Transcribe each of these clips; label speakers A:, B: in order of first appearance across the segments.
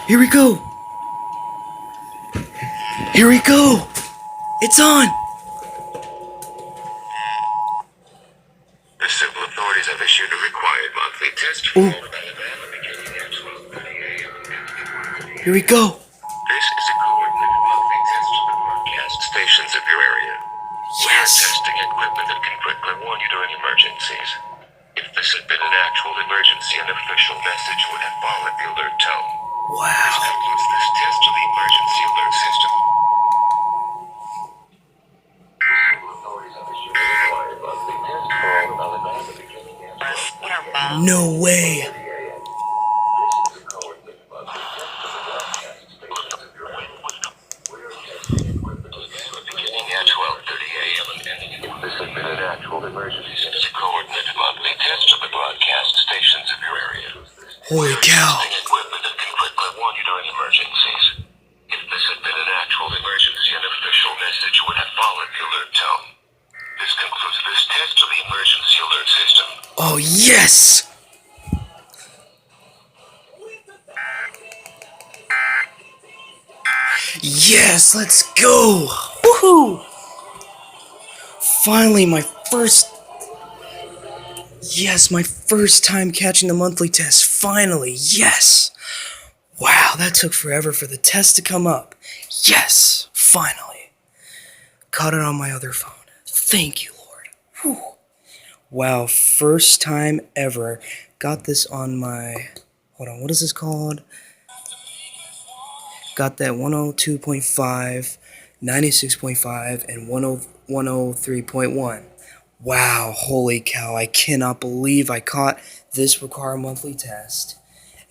A: Here we go! Here we go! It's on!
B: The civil authorities have issued a required monthly test for all of Alabama beginning at 12:30 a.m.
A: Here we go!
B: This is a coordinated monthly test for the broadcast stations of your area. We are
A: Yes!
B: testing equipment that can quickly warn you during emergencies. If this had been an actual emergency, an official message would have followed the alert tone. This
A: Wow!
B: concludes this test of the emergency alert system.
A: No way!
B: Beginning at 12:30 a.m. and ending at this has been an actual emergency. It's a coordinated monthly test of the broadcast stations of your area.
A: Holy cow!
B: Testing equipment that can quickly warn you during emergencies. If this had been an actual emergency, an official message would have followed the alert tone. This concludes this test of the emergency alert system.
A: Oh yes! Yes, let's go! Woohoo! Finally, my first time catching the monthly test. Finally, yes! Wow, that took forever for the test to come up. Yes, finally. Caught it on my other phone. Thank you, Lord. Whew. Wow, first time ever. Got this on my... Hold on, what is this called? Got that 102.5, 96.5, and 103.1. Wow, holy cow, I cannot believe I caught this required monthly test.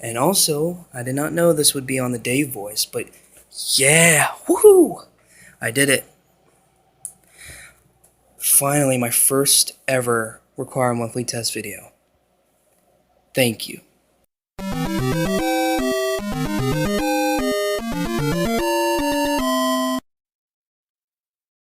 A: And also, I did not know this would be on the Dave voice, but yeah, woohoo! I did it. Finally, my first ever required monthly test video. Thank you.